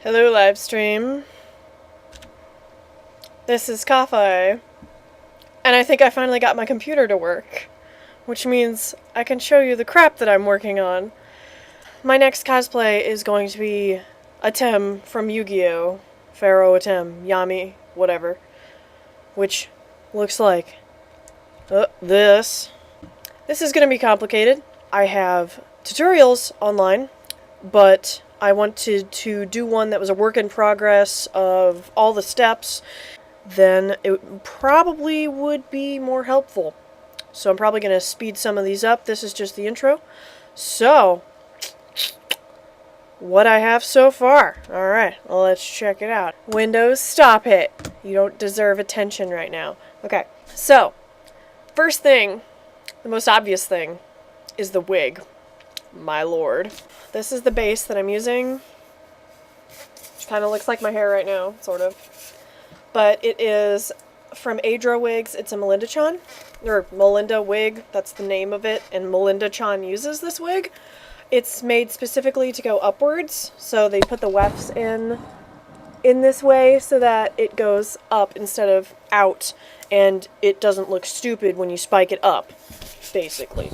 Hello, live stream. This is Coffee, and I think I finally got my computer to work, which means I can show you the crap that I'm working on. My next cosplay is going to be Atem from Yu-Gi-Oh! Pharaoh Atem, Yami, whatever, which looks like this. This is going to be complicated. I have tutorials online, but I wanted to do one that was a work in progress of all the steps. Then it probably would be more helpful. So I'm probably going to speed some of these up. This is just the intro. So, what I have so far. Alright, well, let's check it out. Windows, stop it. You don't deserve attention right now. Okay, so, first thing, the most obvious thing, is the wig. My lord. This is the base that I'm using. Which kind of looks like my hair right now, sort of. But it is from Wigs. It's a malinda-chan. Or Malinda wig, that's the name of it. And malinda-chan uses this wig. It's made specifically to go upwards. So they put the wefts in this way so that it goes up instead of out. And it doesn't look stupid when you spike it up, basically.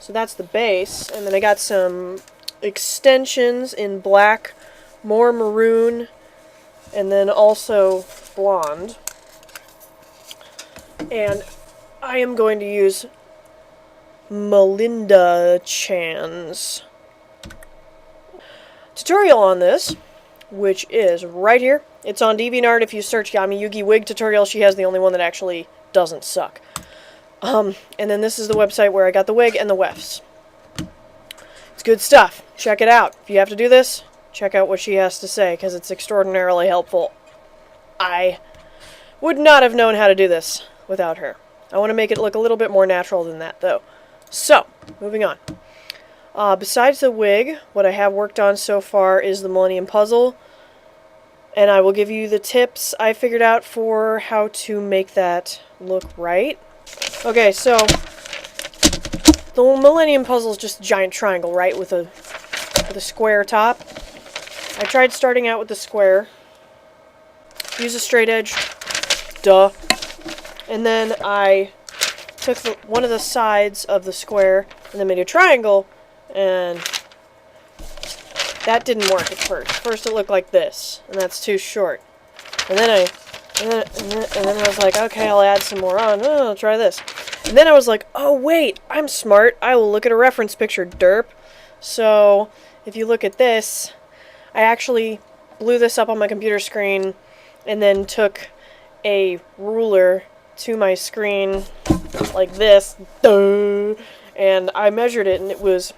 So that's the base. And then I got some extensions in black, more maroon, and then also blonde. And I am going to use malinda-chan's tutorial on this, which is right here. It's on DeviantArt. If you search Yami Yugi wig tutorial, she has the only one that actually doesn't suck. And then this is the website where I got the wig and the wefts. It's good stuff. Check it out. If you have to do this, check out what she has to say, because it's extraordinarily helpful. I would not have known how to do this without her. I want to make it look a little bit more natural than that, though. So, moving on. Besides the wig, what I have worked on so far is the Millennium Puzzle, and I will give you the tips I figured out for how to make that look right. Okay, so the Millennium Puzzle is just a giant triangle, right, with a square top. I tried starting out with the square. Use a straight edge. Duh. And then I took one of the sides of the square and then made a triangle, and that didn't work at first. First it looked like this, and that's too short. And then I was like, okay, I'll add some more on. Oh, I'll try this. And then I was like, oh wait, I'm smart. I will look at a reference picture, derp. So, if you look at this, I actually blew this up on my computer screen and then took a ruler to my screen like this, and I measured it, and it was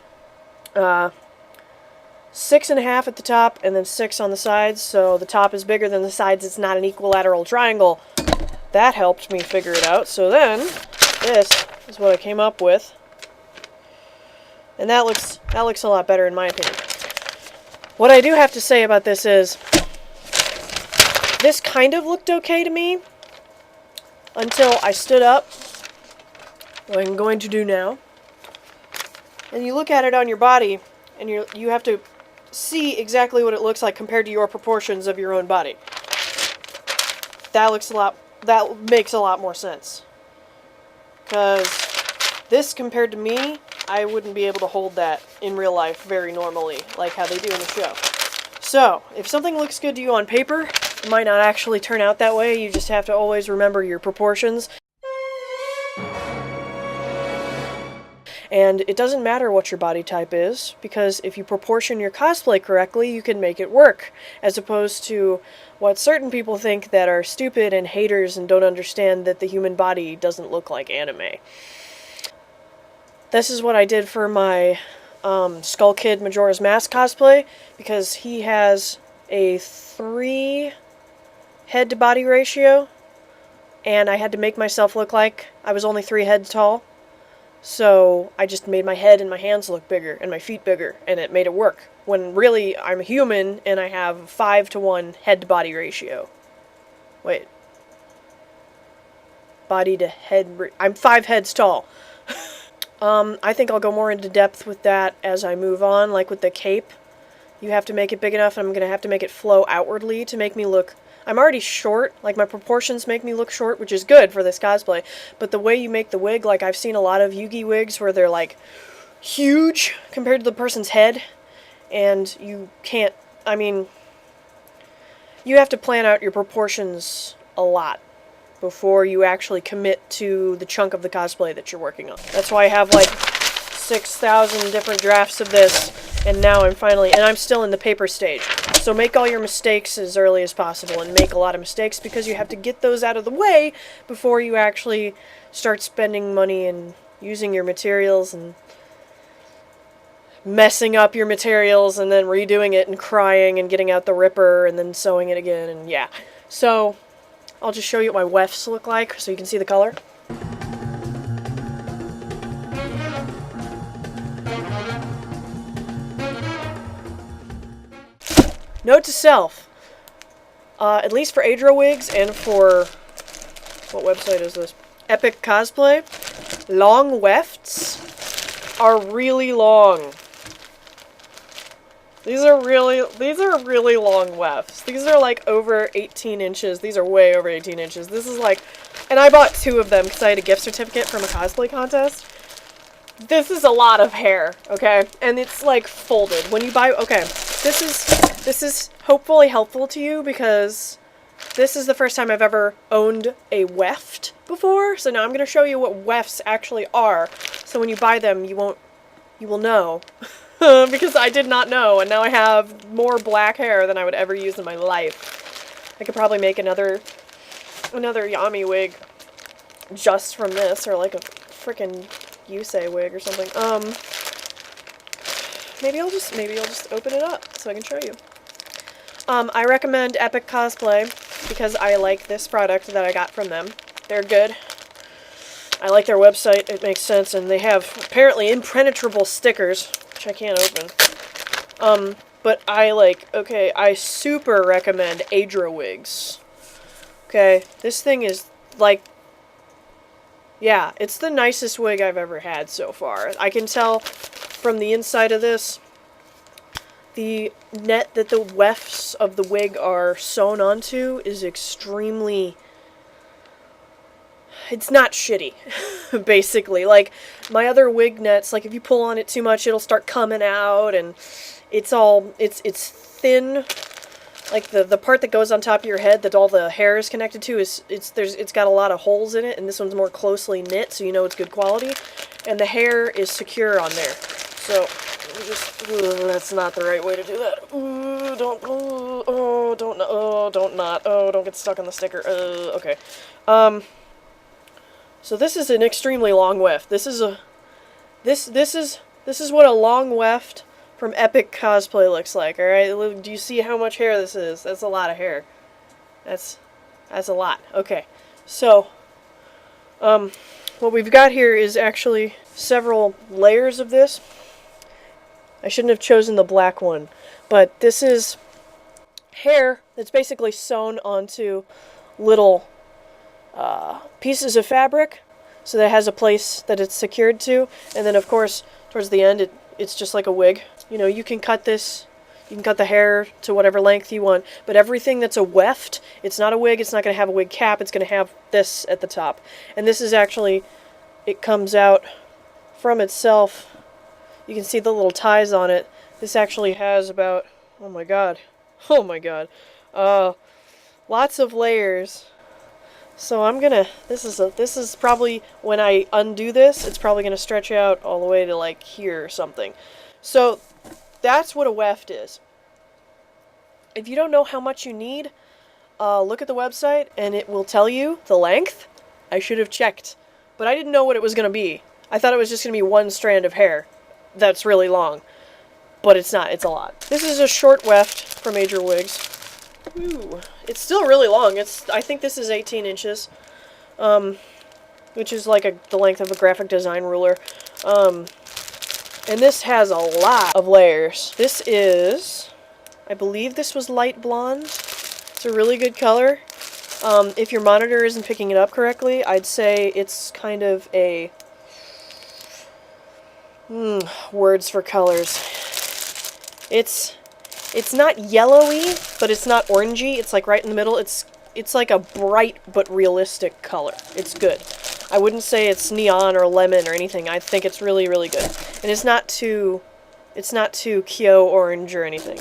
6.5 at the top and then 6 on the sides, so the top is bigger than the sides. It's not an equilateral triangle. That helped me figure it out. So then this is what I came up with, and that looks a lot better in my opinion. What I do have to say about this is this kind of looked okay to me until I stood up, what I'm going to do now, and you look at it on your body, and you have to see exactly what it looks like compared to your proportions of your own body. That makes a lot more sense. Because this, compared to me, I wouldn't be able to hold that in real life very normally, like how they do in the show. So, if something looks good to you on paper, it might not actually turn out that way. You just have to always remember your proportions. And it doesn't matter what your body type is, because if you proportion your cosplay correctly, you can make it work, as opposed to what certain people think that are stupid and haters and don't understand that the human body doesn't look like anime. This is what I did for my Skull Kid Majora's Mask cosplay, because he has a 3 head-to-body ratio, and I had to make myself look like I was only 3 heads tall. So I just made my head and my hands look bigger and my feet bigger, and it made it work. When really I'm a human and I have a 5-to-1 head-to-body ratio. Wait. Body to head... I'm 5 heads tall. I think I'll go more into depth with that as I move on, like with the cape. You have to make it big enough, and I'm going to have to make it flow outwardly to make me look... I'm already short, like my proportions make me look short, which is good for this cosplay, but the way you make the wig, like I've seen a lot of Yugi wigs where they're like huge compared to the person's head, and you can't, I mean, you have to plan out your proportions a lot before you actually commit to the chunk of the cosplay that you're working on. That's why I have like 6,000 different drafts of this, and now I'm still in the paper stage. So make all your mistakes as early as possible, and make a lot of mistakes because you have to get those out of the way before you actually start spending money and using your materials and messing up your materials and then redoing it and crying and getting out the ripper and then sewing it again, and yeah. So I'll just show you what my wefts look like so you can see the color. Note to self, at least for Adro wigs and for, what website is this? Epic Cosplay, long wefts are really long. These are really long wefts. These are like over 18 inches. These are way over 18 inches. This is like, and I bought 2 of them because I had a gift certificate from a cosplay contest. This is a lot of hair, okay? And it's like folded. When you buy, okay, this is hopefully helpful to you because this is the first time I've ever owned a weft before. So now I'm going to show you what wefts actually are. So when you buy them, you will know. Because I did not know, and now I have more black hair than I would ever use in my life. I could probably make another Yami wig just from this, or like a frickin' Yusei wig or something. Maybe I'll just open it up so I can show you. I recommend Epic Cosplay because I like this product that I got from them. They're good. I like their website, it makes sense, and they have apparently impenetrable stickers, which I can't open. But I super recommend Adro wigs. Okay, this thing is like, yeah, it's the nicest wig I've ever had so far. I can tell from the inside of this, the net that the wefts of the wig are sewn onto is extremely... It's not shitty, basically. Like, my other wig nets, like, if you pull on it too much, it'll start coming out, and it's thin. Like, the part that goes on top of your head that all the hair is connected to, it's got a lot of holes in it, and this one's more closely knit, so you know it's good quality. And the hair is secure on there. So, that's not the right way to do that. Don't get stuck on the sticker. Okay. So this is an extremely long weft. This is what a long weft from Epic Cosplay looks like. All right, do you see how much hair this is? That's a lot of hair. That's a lot. Okay, so what we've got here is actually several layers of this. I shouldn't have chosen the black one, but this is hair that's basically sewn onto little pieces of fabric, so that it has a place that it's secured to, and then of course towards the end it's just like a wig. You know, you can cut this, you can cut the hair to whatever length you want, but everything that's a weft, it's not a wig, it's not going to have a wig cap, it's going to have this at the top. And this is actually, it comes out from itself. You can see the little ties on it. This actually has about, oh my god, lots of layers. So I'm gonna, this is probably, when I undo this, it's probably gonna stretch out all the way to like here or something. So that's what a weft is. If you don't know how much you need, look at the website and it will tell you the length. I should have checked, but I didn't know what it was gonna be. I thought it was just gonna be one strand of hair that's really long, but it's not, it's a lot. This is a short weft from Major Wigs. Ooh, it's still really long. I think this is 18 inches, which is like the length of a graphic design ruler. And this has a lot of layers. This is, I believe this was light blonde. It's a really good color. If your monitor isn't picking it up correctly, I'd say it's kind of a, words for colors. It's It's not yellowy, but it's not orangey. It's like right in the middle. It's like a bright but realistic color. It's good. I wouldn't say it's neon or lemon or anything. I think it's really, really good. And it's not too Kyo orange or anything.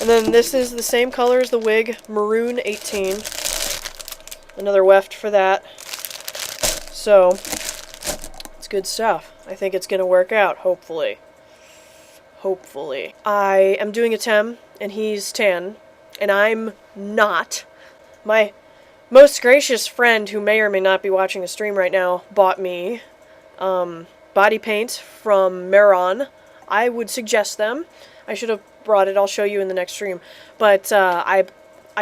And then this is the same color as the wig, Maroon 18. Another weft for that. So, it's good stuff. I think it's going to work out, hopefully. Hopefully. I am doing Atem, and he's tan, and I'm not. My most gracious friend, who may or may not be watching the stream right now, bought me body paint from Maron. I would suggest them. I should have brought it. I'll show you in the next stream. But I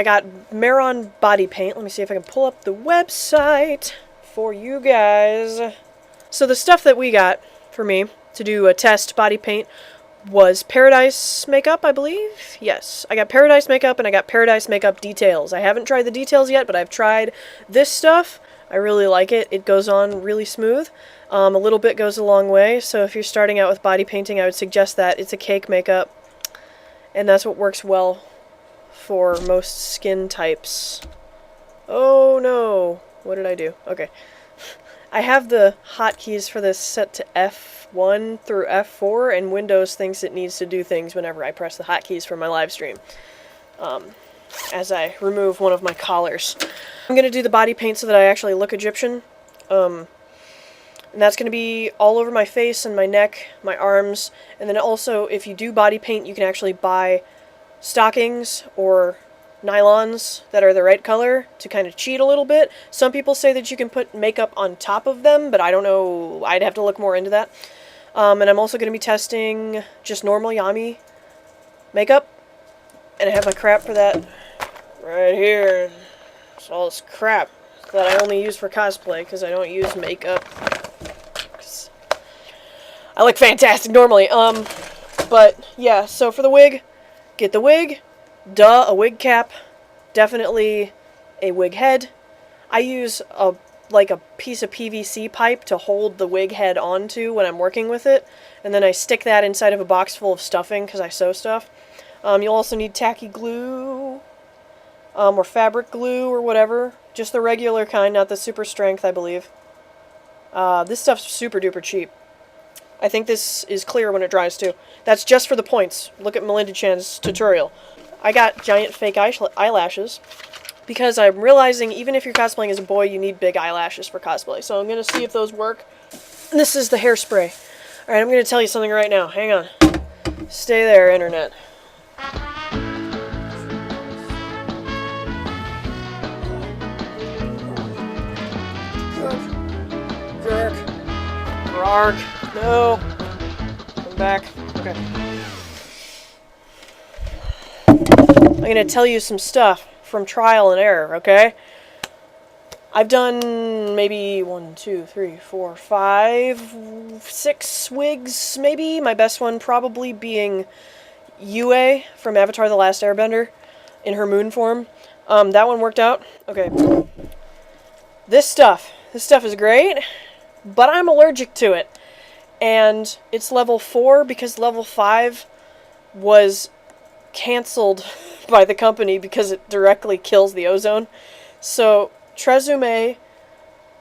got Maron body paint. Let me see if I can pull up the website for you guys. So the stuff that we got for me to do a test body paint was Paradise Makeup, I believe. Yes, I got Paradise Makeup and I got Paradise Makeup Details. I haven't tried the details yet, but I've tried this stuff. I really like it. It goes on really smooth. A little bit goes a long way, so if you're starting out with body painting, I would suggest that. It's a cake makeup, and that's what works well for most skin types. Oh no, what did I do? Okay. I have the hotkeys for this set to F1 through F4, and Windows thinks it needs to do things whenever I press the hotkeys for my live stream. As I remove one of my collars. I'm going to do the body paint so that I actually look Egyptian. And that's going to be all over my face and my neck, my arms, and then also if you do body paint, you can actually buy stockings or nylons that are the right color to kind of cheat a little bit. Some people say that you can put makeup on top of them, but I don't know. I'd have to look more into that. And I'm also going to be testing just normal Yami makeup, and I have my crap for that right here. It's all this crap that I only use for cosplay because I don't use makeup. I look fantastic normally. But yeah, so for the wig, get the wig, duh, a wig cap, definitely a wig head. I use a piece of PVC pipe to hold the wig head onto when I'm working with it, and then I stick that inside of a box full of stuffing because I sew stuff. You'll also need tacky glue, or fabric glue or whatever, just the regular kind, not the super strength, I believe. This stuff's super duper cheap. I think this is clear when it dries too. That's just for the points. Look at Malinda-chan's tutorial. I got giant fake eyelashes because I'm realizing even if you're cosplaying as a boy, you need big eyelashes for cosplay. So I'm going to see if those work. And this is the hairspray. Alright, I'm going to tell you something right now. Hang on. Stay there, internet. Jerk. Rark. No. Come back. Okay. I'm going to tell you some stuff from trial and error, okay? I've done maybe 1, 2, 3, 4, 5, 6 wigs, maybe. My best one probably being Yue from Avatar: The Last Airbender in her moon form. That one worked out. Okay. This stuff is great, but I'm allergic to it. And it's level 4 because level 5 was canceled by the company because it directly kills the ozone. So, Tresemme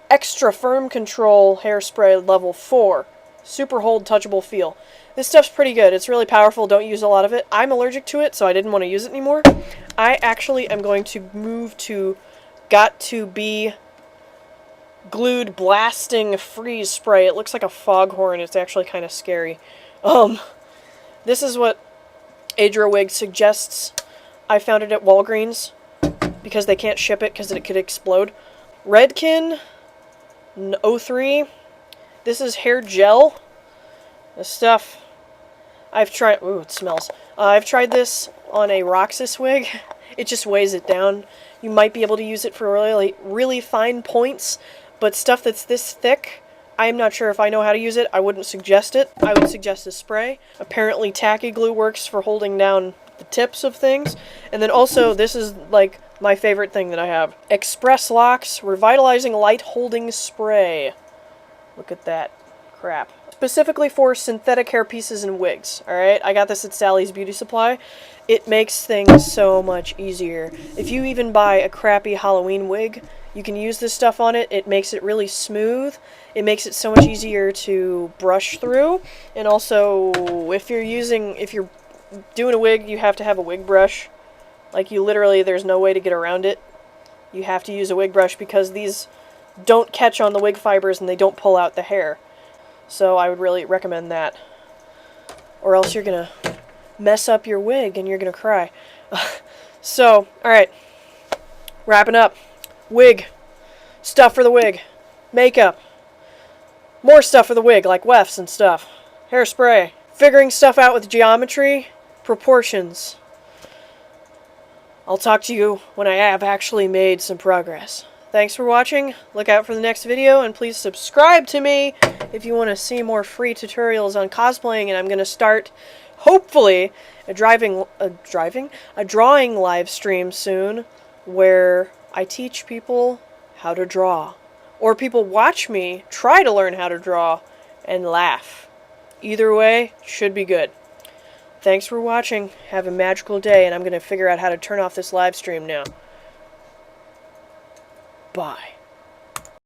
Extra Firm Control Hairspray level 4. Super hold, touchable feel. This stuff's pretty good. It's really powerful. Don't use a lot of it. I'm allergic to it, so I didn't want to use it anymore. I actually am going to move to Got To Be Glued Blasting Freeze Spray. It looks like a foghorn. It's actually kind of scary. This is what Adra Wig suggests. I found it at Walgreens because they can't ship it because it could explode. Redkin 03. This is hair gel. This stuff I've tried. Ooh, it smells. I've tried this on a Roxas wig. It just weighs it down. You might be able to use it for really, really fine points. But stuff that's this thick, I'm not sure if I know how to use it. I wouldn't suggest it. I would suggest a spray. Apparently tacky glue works for holding down the tips of things. And then also, this is like my favorite thing that I have. Express Locks Revitalizing Light Holding Spray. Look at that crap. specifically for synthetic hair pieces and wigs, alright? I got this at Sally's Beauty Supply. It makes things so much easier. If you even buy a crappy Halloween wig, you can use this stuff on it. It makes it really smooth. It makes it so much easier to brush through. And also, if you're doing a wig, you have to have a wig brush. Like, you literally, there's no way to get around it. You have to use a wig brush because these don't catch on the wig fibers and they don't pull out the hair. So I would really recommend that. Or else you're gonna mess up your wig and you're gonna cry. So, alright. Wrapping up. Wig. Stuff for the wig. Makeup. More stuff for the wig, like wefts and stuff. Hairspray. Figuring stuff out with geometry. Proportions. I'll talk to you when I have actually made some progress. Thanks for watching. Look out for the next video, and please subscribe to me if you want to see more free tutorials on cosplaying. And I'm going to start, hopefully, a drawing live stream soon where I teach people how to draw. Or people watch me try to learn how to draw and laugh. Either way, should be good. Thanks for watching. Have a magical day, and I'm going to figure out how to turn off this live stream now. Bye.